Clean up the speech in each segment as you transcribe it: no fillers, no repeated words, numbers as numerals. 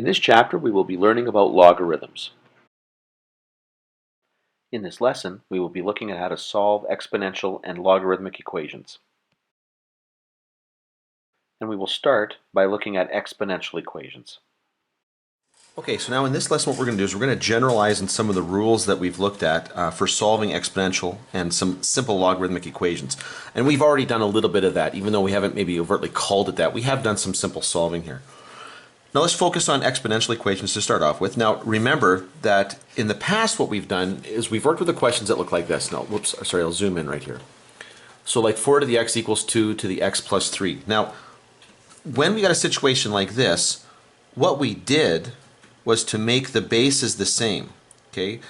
In this chapter, we will be learning about logarithms. In this lesson, we will be looking at how to solve exponential and logarithmic equations. And we will start by looking at exponential equations. Okay, so now in this lesson what we're going to do is we're going to generalize on some of the rules that we've looked at for solving exponential and some simple logarithmic equations. And we've already done a little bit of that, even though we haven't maybe overtly called it that. We have done some simple solving here. Now let's focus on exponential equations to start off with. Now remember that in the past what we've done is we've worked with equations that look like this. No, whoops, sorry, I'll zoom in right here. So like 4 to the x equals 2 to the x plus 3. Now, when we got a situation like this, what we did was to make the bases the same, okay?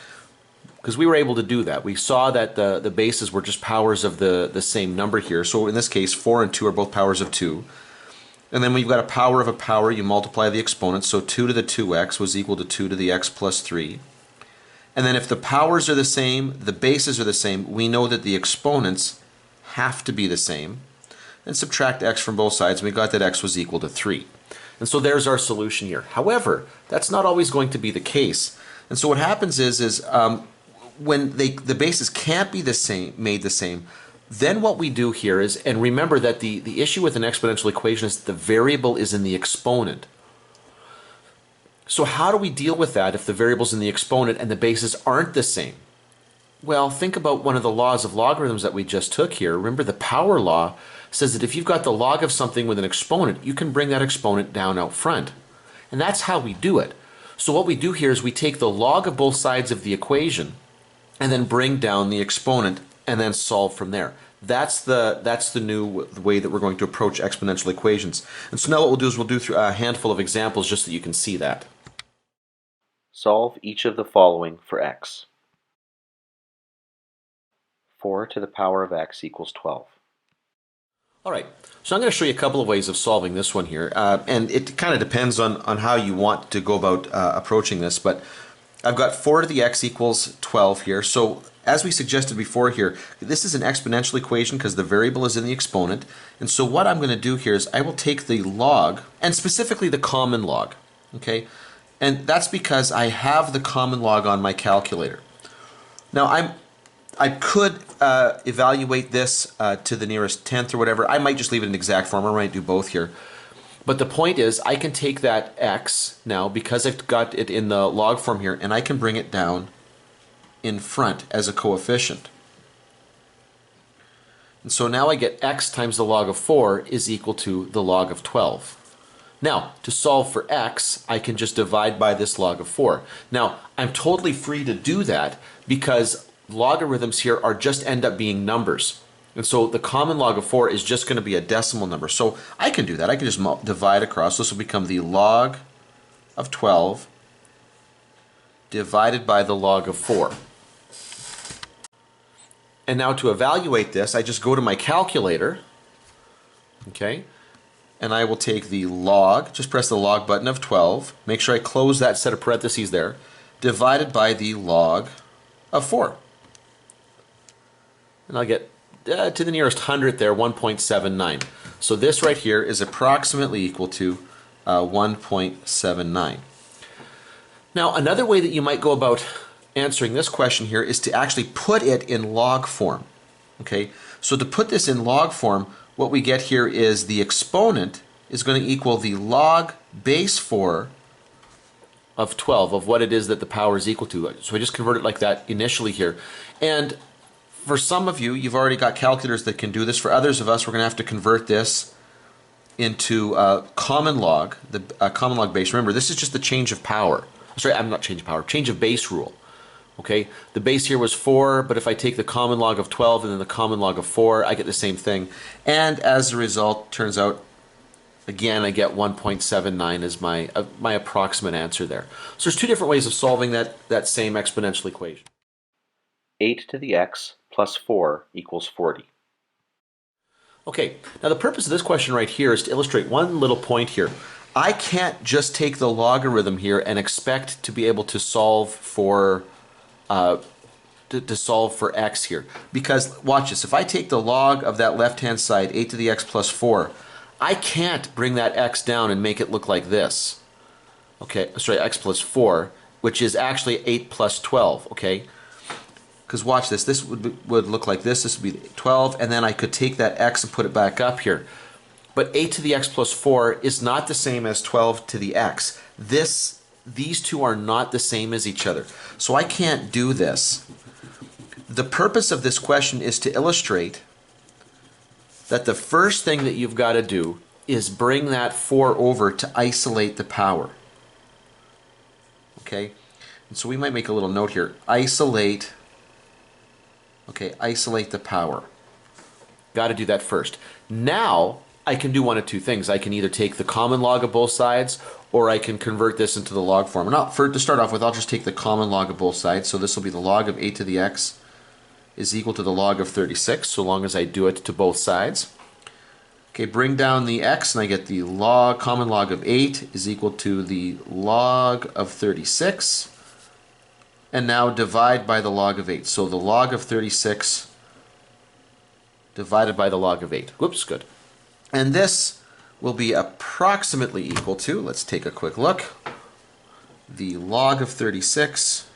Because we were able to do that. We saw that the bases were just powers of the same number here. So in this case, 4 and 2 are both powers of 2. And then when you've got a power of a power, you multiply the exponents. So 2 to the 2x was equal to 2 to the x plus 3. And then if the powers are the same, the bases are the same, we know that the exponents have to be the same. And subtract x from both sides, and we got that x was equal to 3. And so there's our solution here. However, that's not always going to be the case. And so what happens is when the bases can't be made the same, then what we do here is, and remember that the issue with an exponential equation is that the variable is in the exponent. So how do we deal with that if the variable's in the exponent and the bases aren't the same? Well, think about one of the laws of logarithms that we just took here. Remember, the power law says that if you've got the log of something with an exponent, you can bring that exponent down out front. And that's how we do it. So what we do here is we take the log of both sides of the equation and then bring down the exponent and then solve from there. That's the new way that we're going to approach exponential equations. And so now what we'll do is we'll do through a handful of examples just so that you can see that. Solve each of the following for x. 4 to the power of x equals 12. All right, so I'm going to show you a couple of ways of solving this one here, and it kind of depends on how you want to go about approaching this, but I've got 4 to the x equals 12 here. So as we suggested before here, this is an exponential equation because the variable is in the exponent, and so what I'm going to do here is I will take the log, and specifically the common log, okay, and that's because I have the common log on my calculator. Now I could evaluate this to the nearest tenth or whatever. I might just leave it in exact form. I might do both here. But the point is, I can take that x now, because I've got it in the log form here, and I can bring it down in front as a coefficient. And so now I get x times the log of 4 is equal to the log of 12. Now, to solve for x, I can just divide by this log of 4. Now, I'm totally free to do that because logarithms here are just end up being numbers. And so the common log of 4 is just going to be a decimal number. So I can do that. I can just divide across. This will become the log of 12 divided by the log of 4. And now to evaluate this, I just go to my calculator, okay, and I will take the log, just press the log button of 12, make sure I close that set of parentheses there, divided by the log of 4. And I'll get to the nearest hundredth there, 1.79. So this right here is approximately equal to 1.79. Now another way that you might go about answering this question here is to actually put it in log form. Okay, so to put this in log form, what we get here is the exponent is going to equal the log base 4 of 12 of what it is that the power is equal to. So I just convert it like that initially here. And for some of you, you've already got calculators that can do this. For others of us, we're going to have to convert this into common log, the common log base. Remember, this is just the change of power. Sorry, I'm not change of power, change of base rule. Okay, the base here was 4, but if I take the common log of 12 and then the common log of 4, I get the same thing. And as a result, turns out, again, I get 1.79 as my approximate answer there. So there's two different ways of solving that same exponential equation. 8 to the x plus 4 equals 40. Okay, now the purpose of this question right here is to illustrate one little point here. I can't just take the logarithm here and expect to be able to solve for solve for x here, because watch this, if I take the log of that left hand side, 8 to the x plus 4, I can't bring that x down and make it look like this. Okay, sorry, x plus 4, which is actually 8 plus 12, okay? Because watch this, would look like this would be 12, and then I could take that x and put it back up here. But 8 to the x plus 4 is not the same as 12 to the x. These two are not the same as each other. So I can't do this. The purpose of this question is to illustrate that the first thing that you've got to do is bring that 4 over to isolate the power. Okay? And so we might make a little note here. Isolate the power. Got to do that first. Now, I can do one of two things. I can either take the common log of both sides, or I can convert this into the log form. And to start off with, I'll just take the common log of both sides. So this will be the log of 8 to the x is equal to the log of 36, so long as I do it to both sides. Okay, bring down the x, and I get the common log of 8 is equal to the log of 36. And now divide by the log of 8. So the log of 36 divided by the log of 8. Whoops, good. And this will be approximately equal to, let's take a quick look, the log of 36,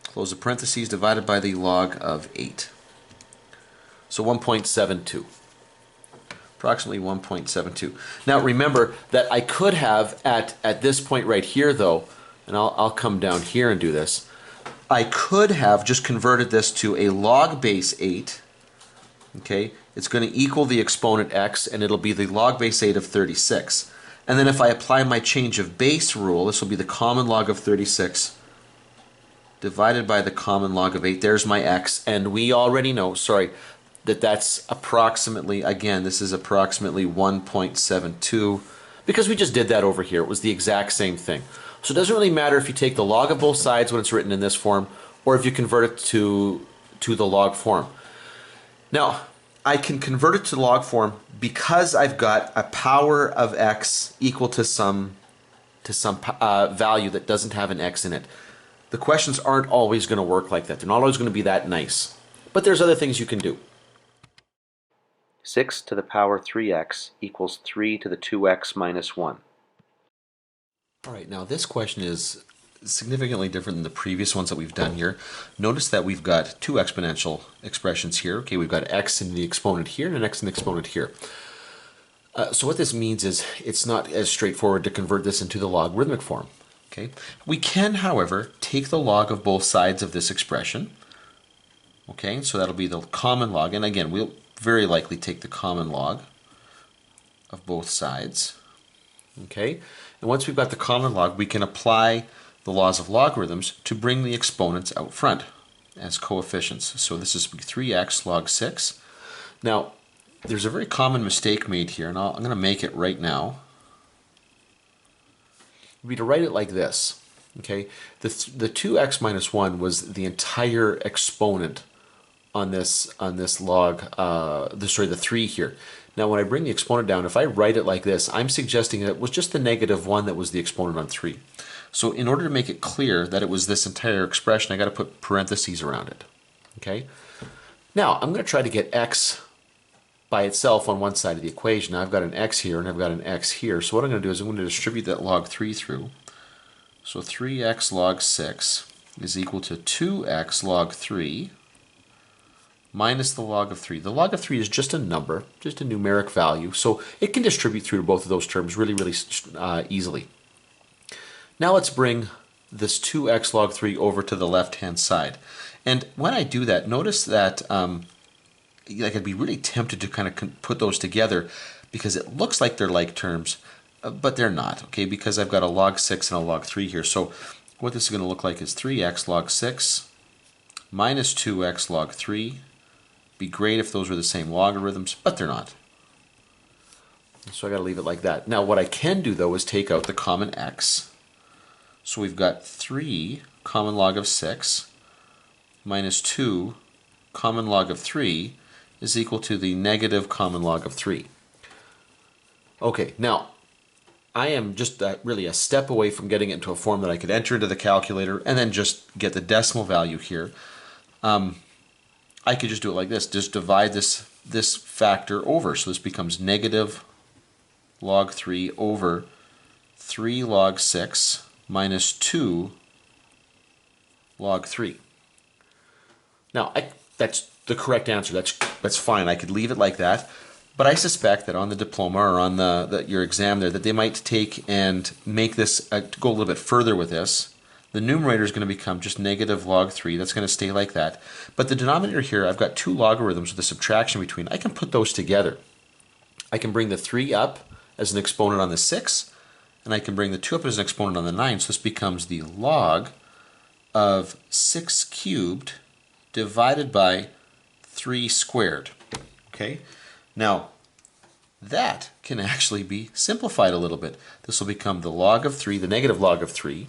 close the parentheses, divided by the log of 8. So 1.72. Approximately 1.72. Now remember that I could have, at this point right here though, and I'll come down here and do this, I could have just converted this to a log base 8. Okay, it's going to equal the exponent x, and it'll be the log base 8 of 36. And then if I apply my change of base rule, this will be the common log of 36 divided by the common log of 8. There's my x, and we already know, that's approximately, again, this is approximately 1.72, because we just did that over here. It was the exact same thing. So it doesn't really matter if you take the log of both sides when it's written in this form, or if you convert it to the log form. Now, I can convert it to log form because I've got a power of x equal to some value that doesn't have an x in it. The questions aren't always going to work like that. They're not always going to be that nice. But there's other things you can do. 6 to the power 3x equals 3 to the 2x minus 1. All right, now this question is significantly different than the previous ones that we've done here. Notice that we've got two exponential expressions here. Okay, we've got x in the exponent here and an x in the exponent here. So what this means is it's not as straightforward to convert this into the logarithmic form. Okay, we can, however, take the log of both sides of this expression. Okay, so that'll be the common log, and again, we'll very likely take the common log of both sides. Okay, and once we've got the common log, we can apply the laws of logarithms to bring the exponents out front as coefficients. So this is 3x log 6. Now, there's a very common mistake made here, and I'm going to make it right now. It would be to write it like this. Okay, the 2x minus 1 was the entire exponent on this log, the 3 here. Now when I bring the exponent down, if I write it like this, I'm suggesting that it was just the negative 1 that was the exponent on 3. So in order to make it clear that it was this entire expression, I got to put parentheses around it. Okay. Now I'm going to try to get x by itself on one side of the equation. Now I've got an x here and I've got an x here. So what I'm going to do is I'm going to distribute that log 3 through. So 3x log 6 is equal to 2x log 3 minus the log of 3. The log of 3 is just a number, just a numeric value, so it can distribute through to both of those terms really, really easily. Now let's bring this 2x log 3 over to the left-hand side. And when I do that, notice that I'd be really tempted to kind of put those together because it looks like they're like terms, but they're not, okay, because I've got a log 6 and a log 3 here. So what this is going to look like is 3x log 6 minus 2x log 3. Be great if those were the same logarithms, but they're not. So I got to leave it like that. Now what I can do though is take out the common x. So we've got 3 common log of 6 minus 2 common log of 3 is equal to the negative common log of 3. Okay, now I am just really a step away from getting it into a form that I could enter into the calculator and then just get the decimal value here. I could just do it like this, just divide this factor over. So this becomes negative log 3 over 3 log 6 minus 2 log 3. Now, that's the correct answer. That's fine. I could leave it like that. But I suspect that on the diploma or on your exam there, that they might take and make this, go a little bit further with this. The numerator is going to become just negative log 3. That's going to stay like that. But the denominator here, I've got two logarithms with a subtraction between. I can put those together. I can bring the 3 up as an exponent on the 6, and I can bring the 2 up as an exponent on the 9. So this becomes the log of 6 cubed divided by 3 squared. Okay? Now, that can actually be simplified a little bit. This will become the log of 3, the negative log of 3.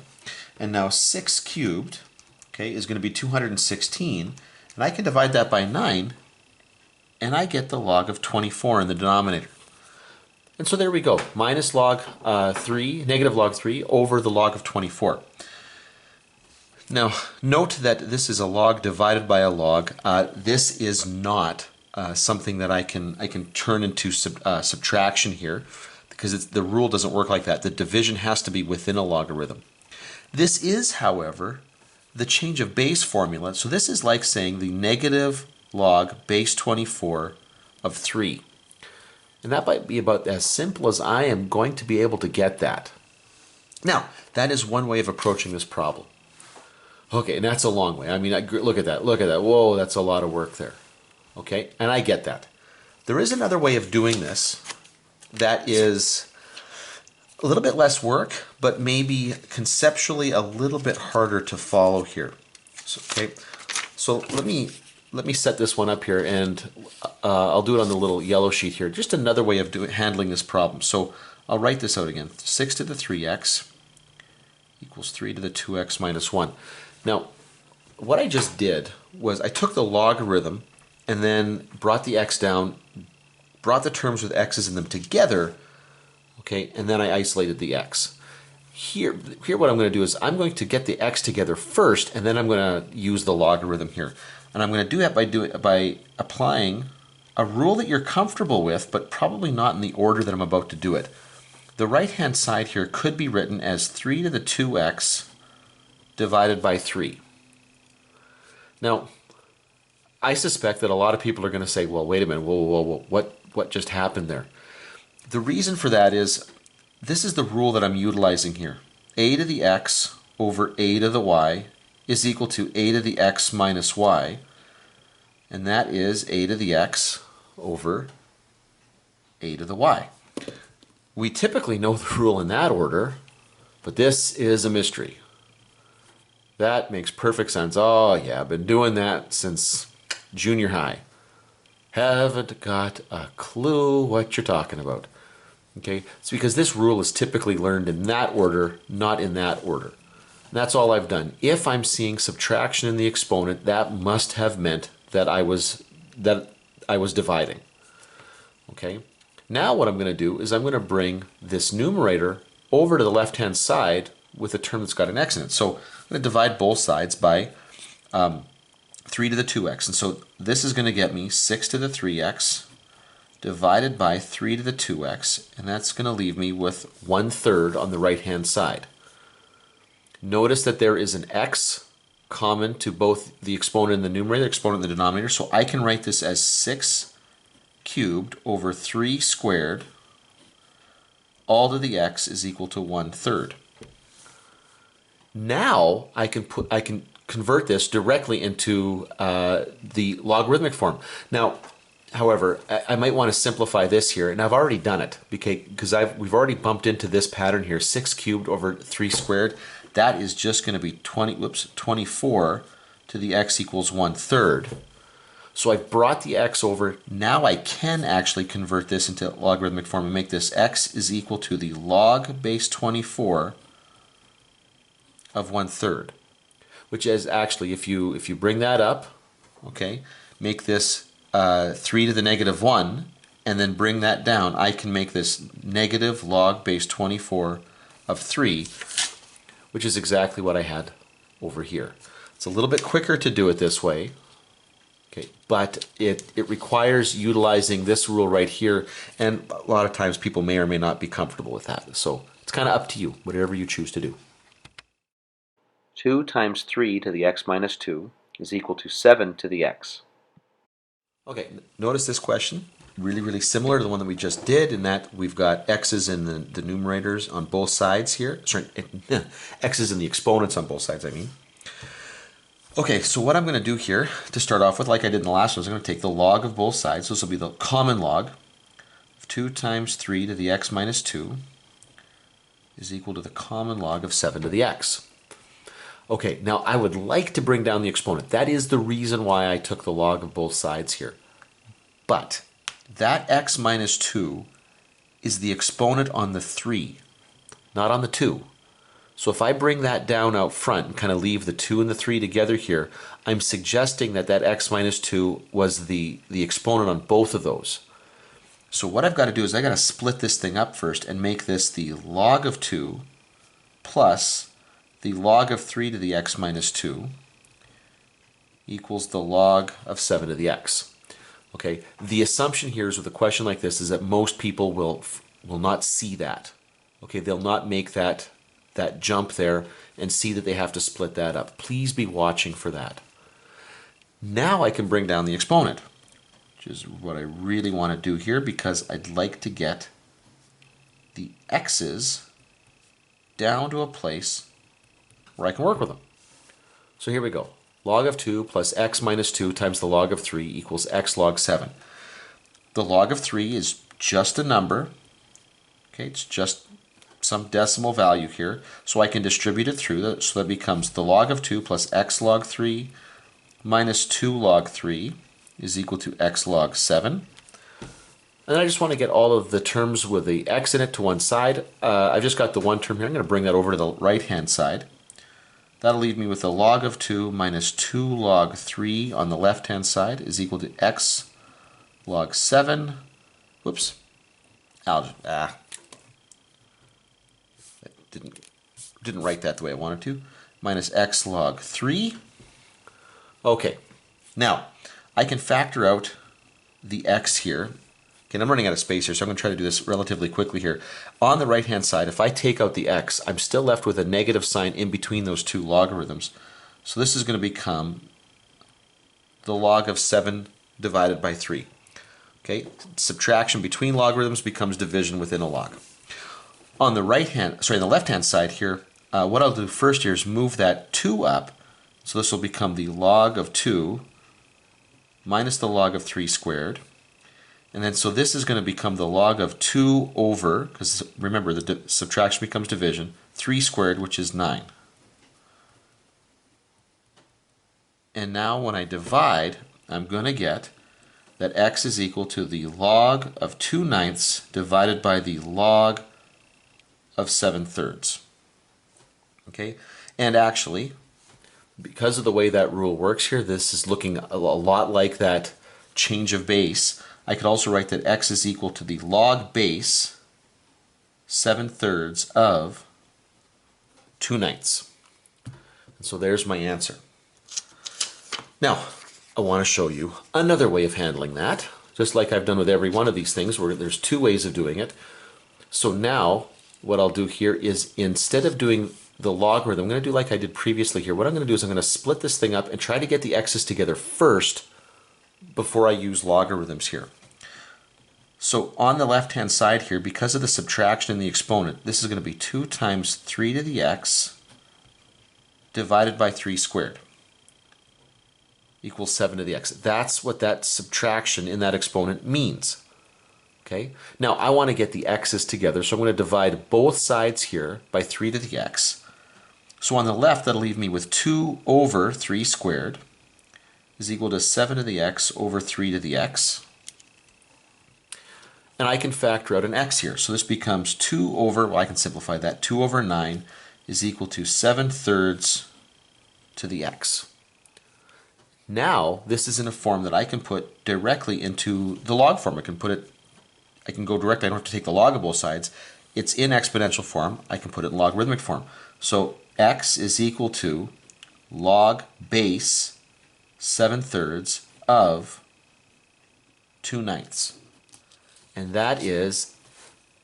And now 6 cubed, okay, is going to be 216. And I can divide that by 9, and I get the log of 24 in the denominator. And so there we go. Minus log 3, negative log 3 over the log of 24. Now, note that this is a log divided by a log. This is not something that I can turn into subtraction here, because the rule doesn't work like that. The division has to be within a logarithm. This is, however, the change of base formula. So this is like saying the negative log base 24 of 3. And that might be about as simple as I am going to be able to get that. Now, that is one way of approaching this problem. Okay, and that's a long way. I mean, look at that. Look at that. Whoa, that's a lot of work there. Okay, and I get that. There is another way of doing this that is a little bit less work, but maybe conceptually a little bit harder to follow here. So let me set this one up here, and I'll do it on the little yellow sheet here. Just another way of handling this problem. So I'll write this out again. 6 to the 3x equals 3 to the 2x minus 1. Now, what I just did was I took the logarithm and then brought the x down, brought the terms with x's in them together, okay, and then I isolated the x. Here what I'm going to do is I'm going to get the x together first, and then I'm going to use the logarithm here. And I'm going to do that by applying a rule that you're comfortable with, but probably not in the order that I'm about to do it. The right-hand side here could be written as 3 to the 2x divided by 3. Now, I suspect that a lot of people are going to say, well, wait a minute, whoa, what just happened there? The reason for that is this is the rule that I'm utilizing here. A to the x over a to the y is equal to a to the x minus y, and that is a to the x over a to the y. We typically know the rule in that order, but this is a mystery. That makes perfect sense. Oh yeah, I've been doing that since junior high. Haven't got a clue what you're talking about. Okay, it's because this rule is typically learned in that order, not in that order. And that's all I've done. If I'm seeing subtraction in the exponent, that must have meant that I was dividing. Okay, now what I'm going to do is I'm going to bring this numerator over to the left-hand side with a term that's got an x in it. So I'm going to divide both sides by 3 to the 2x. And so this is going to get me 6 to the 3x divided by 3 to the 2x, and that's going to leave me with 1/3 on the right-hand side. Notice that there is an x common to both the exponent and the numerator, the exponent and the denominator, so I can write this as 6 cubed over 3 squared, all to the x is equal to 1/3. Now I can convert this directly into the logarithmic form. Now, however, I might want to simplify this here, and I've already done it because we've already bumped into this pattern here, 6 cubed over 3 squared. That is just going to be 24 to the x equals 1/3. So I brought the x over. Now I can actually convert this into logarithmic form and make this x is equal to the log base 24 of 1/3, which is actually, if you bring that up, okay, make this 3 to the negative 1, and then bring that down, I can make this negative log base 24 of 3, which is exactly what I had over here. It's a little bit quicker to do it this way, okay, but it requires utilizing this rule right here, and a lot of times people may or may not be comfortable with that. So kind of up to you, whatever you choose to do. 2 times 3 to the x minus 2 is equal to 7 to the x. Okay, notice this question, really similar to the one that we just did, in that we've got x's in the numerators on both sides here. Sorry, x's in the exponents on both sides, I mean. Okay, so what I'm going to do here to start off with, like I did in the last one, is I'm going to take the log of both sides. So this will be the common log of 2 times 3 to the x minus 2 is equal to the common log of 7 to the x. Okay, now I would like to bring down the exponent. That is the reason why I took the log of both sides here. But that x minus 2 is the exponent on the 3, not on the 2. So if I bring that down out front and kind of leave the 2 and the 3 together here, I'm suggesting that that x minus 2 was the exponent on both of those. So what I've got to do is I've got to split this thing up first and make this the log of 2 plus the log of 3 to the x minus 2 equals the log of 7 to the x. Okay, the assumption here is with a question like this is that most people will not see that. Okay, they'll not make that jump there and see that they have to split that up. Please be watching for that. Now I can bring down the exponent, which is what I really want to do here, because I'd like to get the x's down to a place where I can work with them. So here we go. Log of 2 plus x minus 2 times the log of 3 equals x log 7. The log of 3 is just a number. Okay, it's just some decimal value here. So I can distribute it through. So that becomes the log of 2 plus x log 3 minus 2 log 3 is equal to x log 7. And I just want to get all of the terms with the x in it to one side. I've just got the one term here. I'm going to bring that over to the right-hand side. That'll leave me with the log of 2 minus 2 log 3 on the left-hand side is equal to x log 7. Whoops. I didn't write that the way I wanted to. Minus x log 3. Okay. Now, I can factor out the x here. Okay, I'm running out of space here, so I'm going to try to do this relatively quickly here. On the right-hand side, if I take out the x, I'm still left with a negative sign in between those two logarithms. So this is going to become the log of 7 divided by 3. Okay, subtraction between logarithms becomes division within a log. On the the left-hand side here, what I'll do first here is move that 2 up. So this will become the log of 2 minus the log of 3 squared. And then so this is going to become the log of 2 over, because remember the subtraction becomes division, 3 squared, which is 9. And now when I divide, I'm going to get that x is equal to the log of 2/9 divided by the log of 7/3. Okay, and actually, because of the way that rule works here, this is looking a lot like that change of base. I could also write that x is equal to the log base 7/3 of 2/9. And so there's my answer. Now, I want to show you another way of handling that, just like I've done with every one of these things, where there's two ways of doing it. So now, what I'll do here is, instead of doing the logarithm, I'm going to do like I did previously here. What I'm going to do is I'm going to split this thing up and try to get the x's together first before I use logarithms here. So on the left-hand side here, because of the subtraction in the exponent, this is going to be 2 times 3 to the x divided by 3 squared equals 7 to the x. That's what that subtraction in that exponent means. Okay. Now I want to get the x's together, so I'm going to divide both sides here by 3 to the x. So on the left, that'll leave me with 2 over 3 squared is equal to 7 to the x over 3 to the x. And I can factor out an x here. So this becomes 2 over, well, I can simplify that, 2 over 9 is equal to 7/3 to the x. Now, this is in a form that I can put directly into the log form. I can go directly, I don't have to take the log of both sides. It's in exponential form. I can put it in logarithmic form. So x is equal to log base 7/3 of 2/9. And that is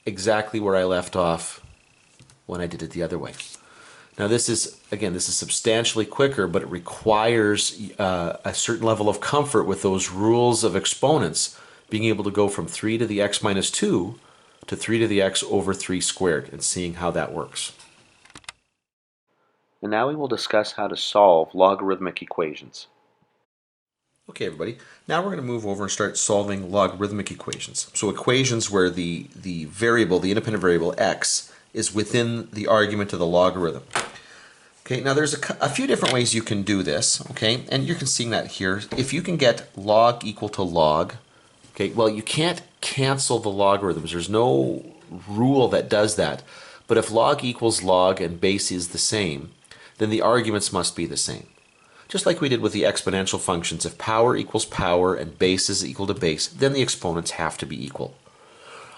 exactly where I left off when I did it the other way. Now this is, again, this is substantially quicker, but it requires a certain level of comfort with those rules of exponents, being able to go from 3 to the x minus 2 to 3 to the x over 3 squared, and seeing how that works. And now we will discuss how to solve logarithmic equations. Okay, everybody, now we're going to move over and start solving logarithmic equations. So equations where the variable, the independent variable x, is within the argument of the logarithm. Okay, now there's a few different ways you can do this, okay, and you can see that here. If you can get log equal to log, okay, well, you can't cancel the logarithms. There's no rule that does that. But if log equals log and base is the same, then the arguments must be the same. Just like we did with the exponential functions, if power equals power and base is equal to base, then the exponents have to be equal.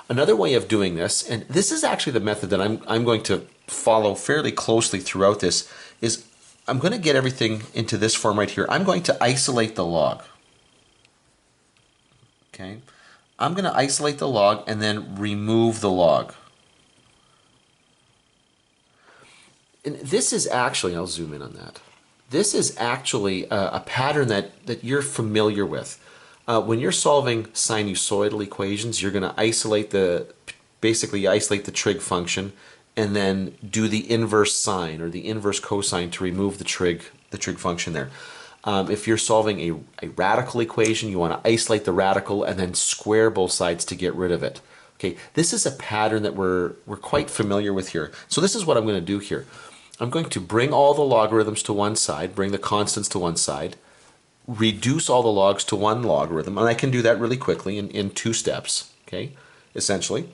Another way of doing this, and this is actually the method that I'm going to follow fairly closely throughout this, is I'm going to get everything into this form right here. I'm going to isolate the log. Okay, I'm going to isolate the log and then remove the log. And this is actually, I'll zoom in on that. This is actually a pattern that you're familiar with. When you're solving sinusoidal equations, you're going to isolate basically isolate the trig function and then do the inverse sine or the inverse cosine to remove the trig function there. If you're solving a radical equation, you want to isolate the radical and then square both sides to get rid of it. Okay, this is a pattern that we're quite familiar with here. So this is what I'm going to do here. I'm going to bring all the logarithms to one side, bring the constants to one side, reduce all the logs to one logarithm, and I can do that really quickly in 2 steps, okay, essentially.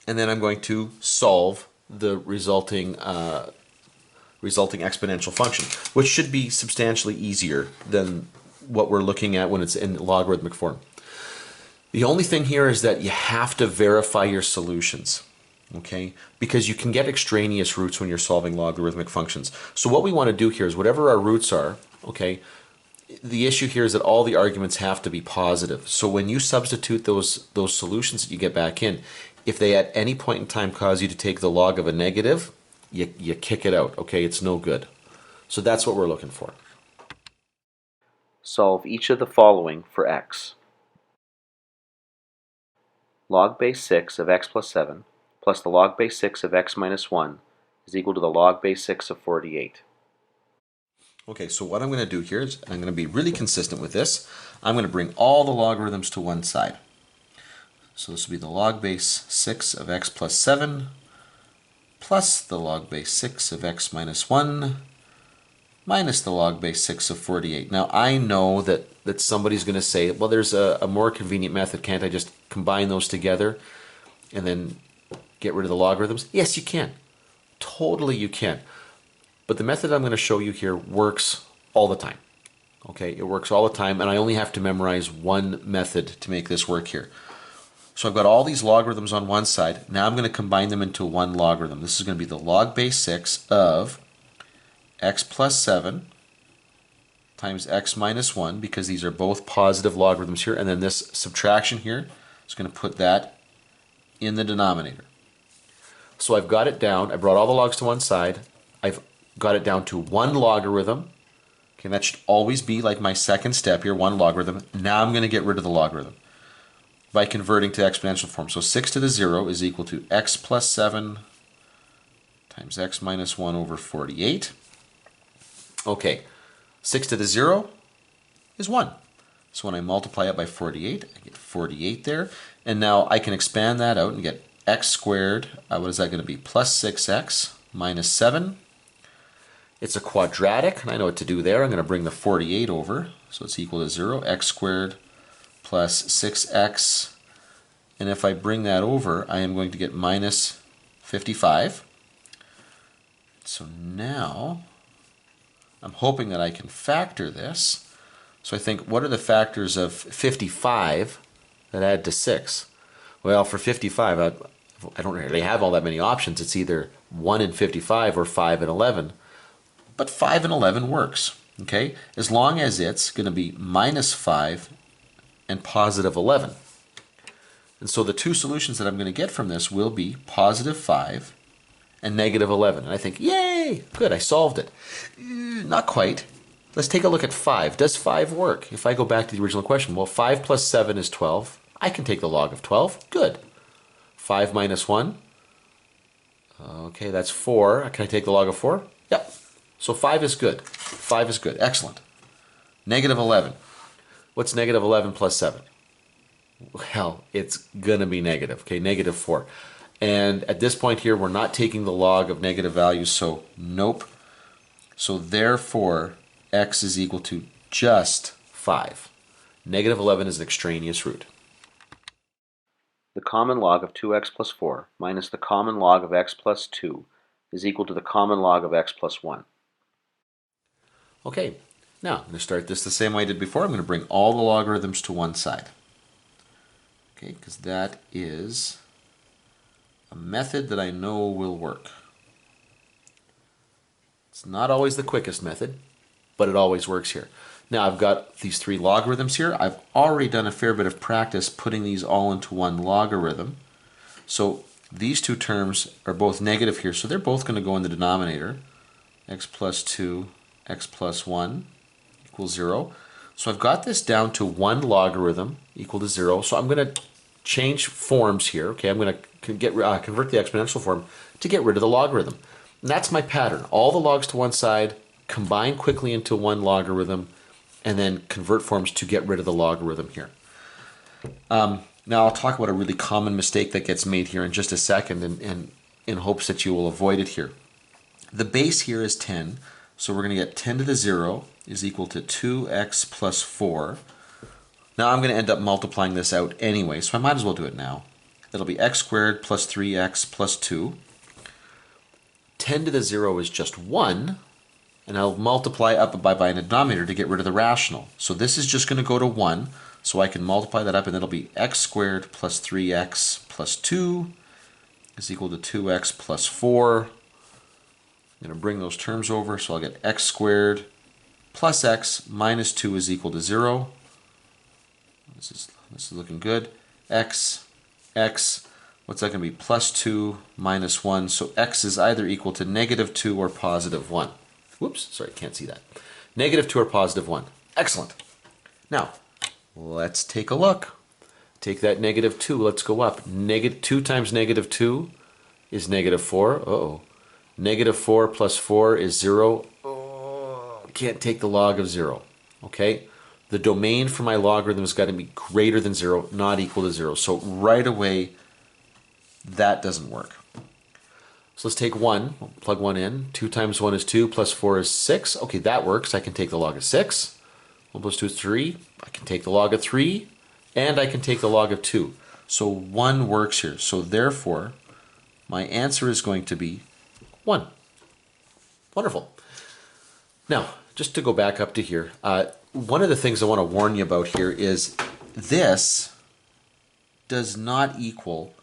And then I'm going to solve the resulting exponential function, which should be substantially easier than what we're looking at when it's in logarithmic form. The only thing here is that you have to verify your solutions, okay? Because you can get extraneous roots when you're solving logarithmic functions. So what we want to do here is whatever our roots are, okay, the issue here is that all the arguments have to be positive. So when you substitute those solutions that you get back in, if they at any point in time cause you to take the log of a negative, you kick it out, okay? It's no good. So that's what we're looking for. Solve each of the following for x. Log base 6 of x plus 7 plus the log base 6 of x minus 1 is equal to the log base 6 of 48. Okay, so what I'm going to do here is I'm going to be really consistent with this. I'm going to bring all the logarithms to one side. So this will be the log base 6 of x plus 7 plus the log base 6 of x minus 1 minus the log base 6 of 48. Now I know that somebody's going to say, well, there's a more convenient method. Can't I just combine those together and then get rid of the logarithms? Yes, you can. Totally you can. But the method I'm going to show you here works all the time. Okay, it works all the time, and I only have to memorize one method to make this work here. So I've got all these logarithms on one side. Now I'm going to combine them into one logarithm. This is going to be the log base 6 of x plus 7 times x minus 1, because these are both positive logarithms here, and then this subtraction here is going to put that in the denominator. So I've got it down. I brought all the logs to one side. I've got it down to one logarithm. Okay, that should always be like my second step here, one logarithm. Now I'm going to get rid of the logarithm by converting to exponential form. So 6 to the 0 is equal to x plus 7 times x minus 1 over 48. Okay, 6 to the 0 is 1. So when I multiply it by 48, I get 48 there. And now I can expand that out and get x squared, what is that going to be? Plus 6x minus 7. It's a quadratic, and I know what to do there. I'm going to bring the 48 over, so it's equal to 0. X squared plus 6x. And if I bring that over, I am going to get minus 55. So now I'm hoping that I can factor this. So I think, what are the factors of 55 that add to 6? Well, for 55, I don't really have all that many options. It's either 1 and 55 or 5 and 11. But 5 and 11 works, okay? As long as it's going to be minus 5 and positive 11. And so the two solutions that I'm going to get from this will be positive 5 and negative 11. And I think, yay, good, I solved it. Not quite. Let's take a look at 5. Does 5 work? If I go back to the original question, well, 5 plus 7 is 12. I can take the log of 12. Good. 5 minus 1. Okay, that's 4. Can I take the log of 4? Yep. So 5 is good. 5 is good. Excellent. Negative 11. What's negative 11 plus 7? Well, it's going to be negative. Okay, negative 4. And at this point here, we're not taking the log of negative values, so nope. So therefore, x is equal to just 5. Negative 11 is an extraneous root. The common log of 2x plus 4 minus the common log of x plus 2 is equal to the common log of x plus 1. Okay, now I'm going to start this the same way I did before. I'm going to bring all the logarithms to one side. Okay, because that is a method that I know will work. It's not always the quickest method, but it always works here. Now I've got these 3 logarithms here. I've already done a fair bit of practice putting these all into one logarithm. So these 2 terms are both negative here, so they're both going to go in the denominator. X plus 2, x plus 1 equals 0. So I've got this down to 1 logarithm equal to 0. So I'm going to change forms here. Okay, I'm going to convert the exponential form to get rid of the logarithm. And that's my pattern. All the logs to one side, combine quickly into one logarithm, and then convert forms to get rid of the logarithm here. Now I'll talk about a really common mistake that gets made here in just a second, and in hopes that you will avoid it here. The base here is 10, so we're going to get 10 to the 0 is equal to 2x plus 4. Now I'm going to end up multiplying this out anyway, so I might as well do it now. It'll be x squared plus 3x plus 2. 10 to the 0 is just 1, and I'll multiply up by a denominator to get rid of the rational. So this is just going to go to 1, so I can multiply that up, and it'll be x squared plus 3x plus 2 is equal to 2x plus 4. I'm going to bring those terms over, so I'll get x squared plus x minus 2 is equal to 0. This is looking good. X, what's that going to be? Plus 2 minus 1. So x is either equal to negative 2 or positive 1. Whoops, sorry, can't see that. Negative 2 or positive 1. Excellent. Now, let's take a look. Take that negative 2, let's go up. 2 times negative 2 is negative 4. Uh-oh. Negative 4 plus 4 is 0. Oh, can't take the log of 0. Okay? The domain for my logarithm has got to be greater than 0, not equal to 0. So right away, that doesn't work. So let's take 1, plug 1 in. 2 times 1 is 2, plus 4 is 6. Okay, that works. I can take the log of 6. 1 plus 2 is 3. I can take the log of 3, and I can take the log of 2. So 1 works here. So therefore, my answer is going to be 1. Wonderful. Now, just to go back up to here, one of the things I want to warn you about here is this does not equal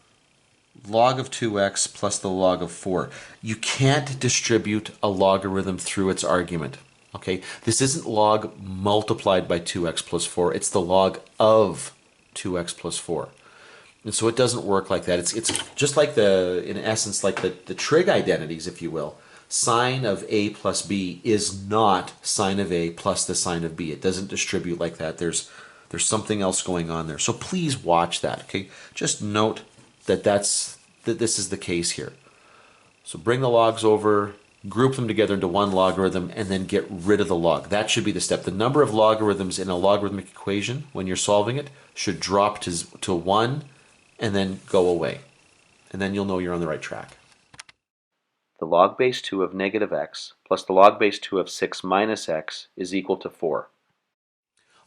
log of 2x plus the log of 4. You can't distribute a logarithm through its argument. Okay, this isn't log multiplied by 2x plus 4. It's the log of 2x plus 4. And so it doesn't work like that. It's just like in essence, like the trig identities, if you will. Sine of a plus b is not sine of a plus the sine of b. It doesn't distribute like that. There's something else going on there. So please watch that. Okay, just note that this is the case here. So bring the logs over, group them together into one logarithm, and then get rid of the log. That should be the step. The number of logarithms in a logarithmic equation when you're solving it should drop to 1 and then go away. And then you'll know you're on the right track. The log base 2 of negative x plus the log base 2 of 6 minus x is equal to 4.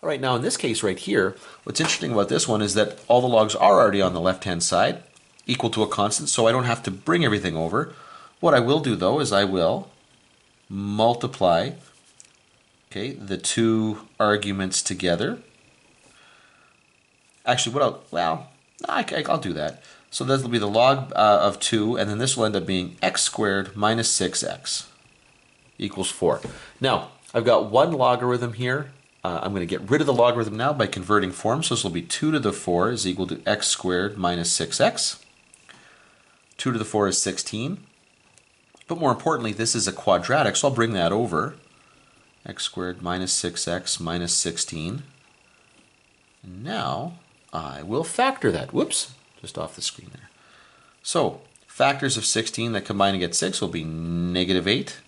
All right, now in this case right here, what's interesting about this one is that all the logs are already on the left-hand side, equal to a constant, so I don't have to bring everything over. What I will do, though, is I will multiply, okay, the 2 arguments together. Actually, I'll do that. So this will be the log of 2, and then this will end up being x squared minus 6x equals 4. Now, I've got one logarithm here. I'm going to get rid of the logarithm now by converting form. So this will be 2 to the 4 is equal to x squared minus 6x. 2 to the 4 is 16. But more importantly, this is a quadratic, so I'll bring that over. X squared minus 6x minus 16. And now I will factor that. Whoops, just off the screen there. So factors of 16 that combine to get 6 will be negative 8,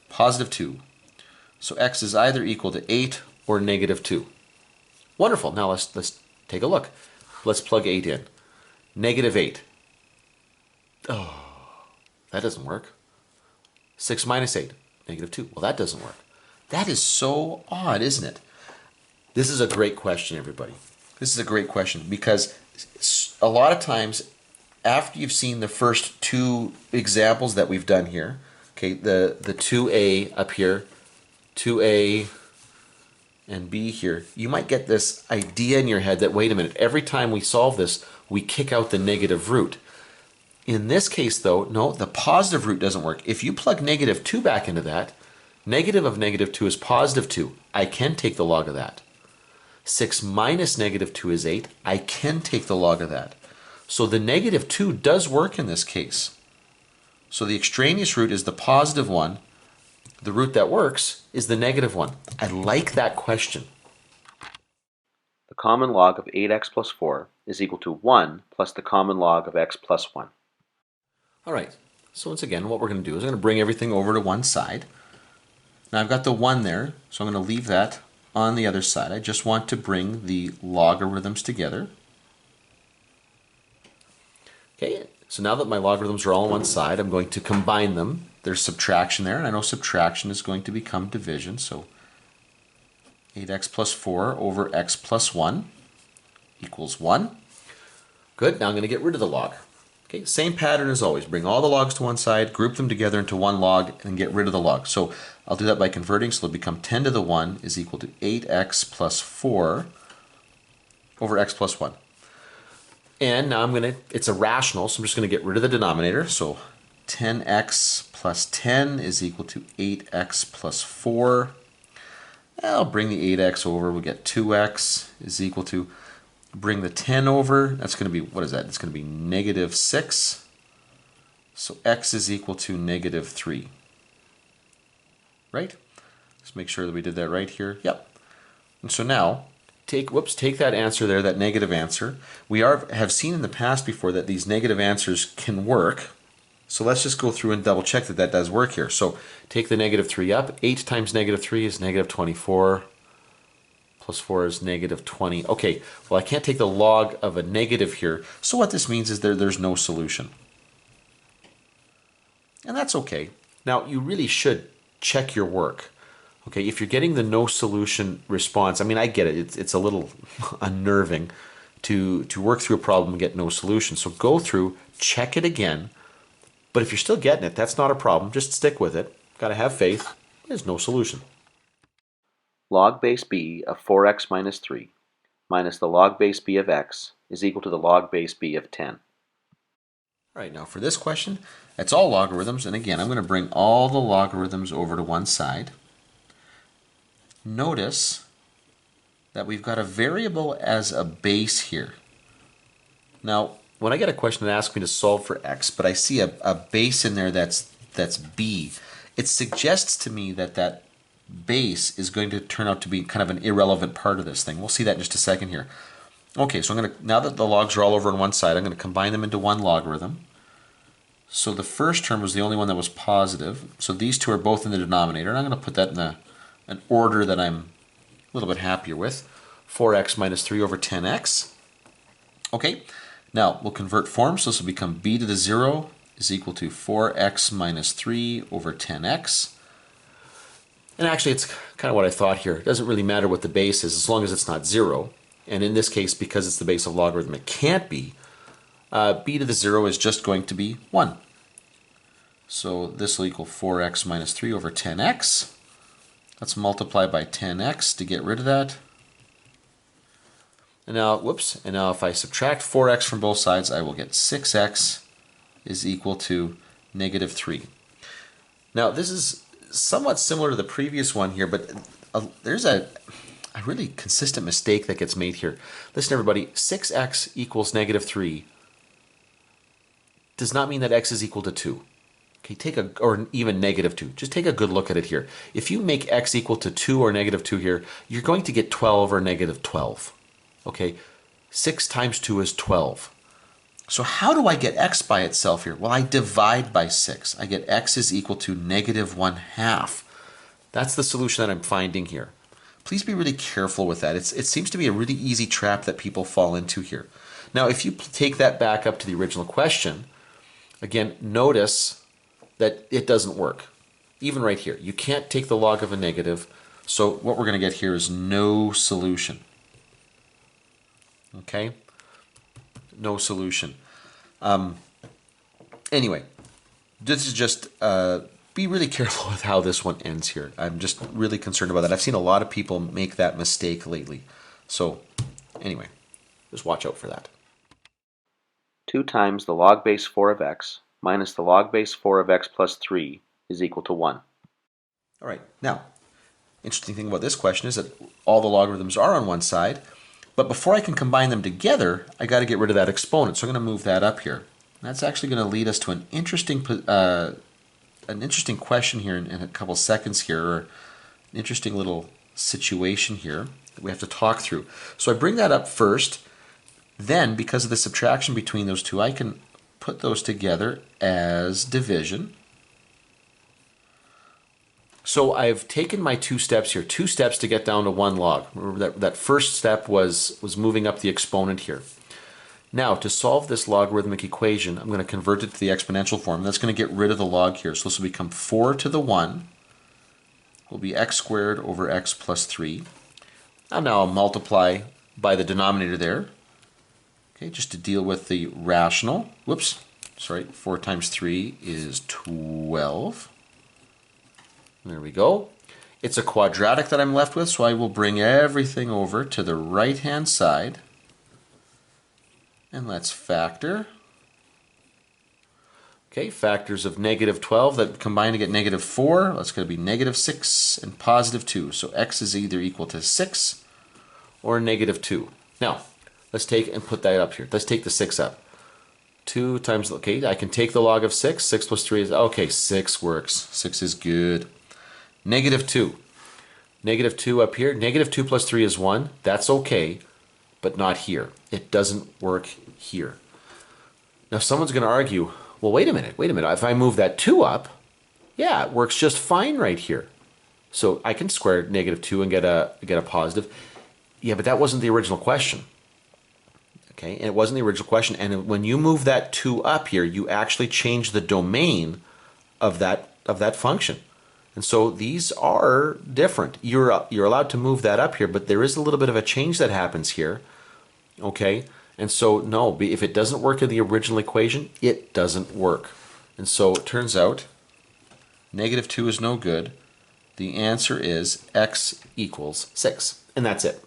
positive 2. So x is either equal to 8 or negative 2. Wonderful. Now let's take a look. Let's plug 8 in. Negative 8. Oh, that doesn't work. 6 minus 8, negative 2. Well, that doesn't work. That is so odd, isn't it? This is a great question, everybody. This is a great question because a lot of times after you've seen the first two examples that we've done here, okay, the 2a up here, 2a and b here, you might get this idea in your head that, wait a minute, every time we solve this, we kick out the negative root. In this case, though, no, the positive root doesn't work. If you plug negative 2 back into that, negative of negative 2 is positive 2. I can take the log of that. 6 minus negative 2 is 8. I can take the log of that. So the negative 2 does work in this case. So the extraneous root is the positive one. The root that works is the negative one. I like that question. The common log of 8x plus 4 is equal to 1 plus the common log of x plus 1. All right, so once again, what we're going to do is I'm going to bring everything over to one side. Now I've got the 1 there, so I'm going to leave that on the other side. I just want to bring the logarithms together. Okay, so now that my logarithms are all on one side, I'm going to combine them. There's subtraction there, and I know subtraction is going to become division, so 8x plus 4 over x plus 1 equals 1. Good, now I'm going to get rid of the log. Okay, same pattern as always. Bring all the logs to one side, group them together into one log, and get rid of the log. So I'll do that by converting, so it'll become 10 to the 1 is equal to 8x plus 4 over x plus 1. And now it's a rational, so I'm just going to get rid of the denominator. So 10x plus 10 is equal to 8x plus 4. I'll bring the 8x over, we'll get 2x is equal to, bring the 10 over, that's going to be, what is that? It's going to be negative 6. So x is equal to negative 3. Right? Let's make sure that we did that right here. Yep. And so now, take that answer there, that negative answer. We have seen in the past before that these negative answers can work. So let's just go through and double check that that does work here. So take the negative 3 up. 8 times negative 3 is negative 24. Plus 4 is negative 20. Okay, well I can't take the log of a negative here. So what this means is there's no solution. And that's okay. Now you really should check your work. Okay, if you're getting the no solution response, I mean I get it. It's a little unnerving to work through a problem and get no solution. So go through, check it again. But if you're still getting it, that's not a problem. Just stick with it. Got to have faith. There's no solution. Log base b of 4x minus 3 minus the log base b of x is equal to the log base b of 10. All right, now for this question, it's all logarithms. And again, I'm going to bring all the logarithms over to one side. Notice that we've got a variable as a base here. Now, when I get a question that asks me to solve for x, but I see a base in there that's b, it suggests to me that that base is going to turn out to be kind of an irrelevant part of this thing. We'll see that in just a second here. Okay, so now that the logs are all over on one side, I'm going to combine them into one logarithm. So the first term was the only one that was positive. So these two are both in the denominator, and I'm going to put that in an order that I'm a little bit happier with. 4x minus 3 over 10x. Okay, now we'll convert forms, so this will become b to the 0 is equal to 4x minus 3 over 10x. And actually, it's kind of what I thought here. It doesn't really matter what the base is as long as it's not 0. And in this case, because it's the base of logarithm, it can't be. B to the 0 is just going to be 1. So this will equal 4x minus 3 over 10x. Let's multiply by 10x to get rid of that. And now, and now if I subtract 4x from both sides, I will get 6x is equal to negative 3. Now, this is somewhat similar to the previous one here, but there's a really consistent mistake that gets made here. Listen, everybody, 6x equals negative 3 does not mean that x is equal to 2. Okay, or even negative 2. Just take a good look at it here. If you make x equal to 2 or negative 2 here, you're going to get 12 or negative 12. Okay, 6 times 2 is 12. So how do I get x by itself here? Well, I divide by 6. I get x is equal to negative 1/2. That's the solution that I'm finding here. Please be really careful with that. It seems to be a really easy trap that people fall into here. Now, if you take that back up to the original question, again, notice that it doesn't work. Even right here, you can't take the log of a negative, so what we're going to get here is no solution. Okay? No solution. Anyway, this is just, be really careful with how this one ends here. I'm just really concerned about that. I've seen a lot of people make that mistake lately. So, anyway, just watch out for that. 2 times the log base 4 of x minus the log base 4 of x plus 3 is equal to 1. All right, now, interesting thing about this question is that all the logarithms are on one side, but before I can combine them together, I got to get rid of that exponent. So I'm going to move that up here. That's actually going to lead us to an interesting question here in a couple seconds here, or an interesting little situation here that we have to talk through. So I bring that up first. Then, because of the subtraction between those two, I can put those together as division. So I've taken my 2 steps here, 2 steps to get down to 1 log. Remember that first step was moving up the exponent here. Now, to solve this logarithmic equation, I'm going to convert it to the exponential form. That's going to get rid of the log here. So this will become 4 to the 1 will be x squared over x plus 3. And now I'll multiply by the denominator there. Okay, just to deal with the rational. Whoops, sorry, 4 times 3 is 12. There we go. It's a quadratic that I'm left with, so I will bring everything over to the right-hand side. And let's factor. Okay, factors of negative 12 that combine to get negative 4. That's going to be negative 6 and positive 2. So x is either equal to 6 or negative 2. Now, let's take and put that up here. Let's take the 6 up. 2 times, okay, I can take the log of 6. 6 plus 3 is, okay, 6 works. 6 is good. Negative 2. Negative 2 up here. Negative 2 plus 3 is 1. That's okay, but not here. It doesn't work here. Now, someone's going to argue, well, wait a minute. If I move that 2 up, yeah, it works just fine right here. So I can square negative 2 and get a positive. Yeah, but that wasn't the original question. Okay, and it wasn't the original question. And when you move that 2 up here, you actually change the domain of that function. And so these are different. You're allowed to move that up here, but there is a little bit of a change that happens here. Okay, and so no, if it doesn't work in the original equation, it doesn't work. And so it turns out negative 2 is no good. The answer is x equals 6, and that's it.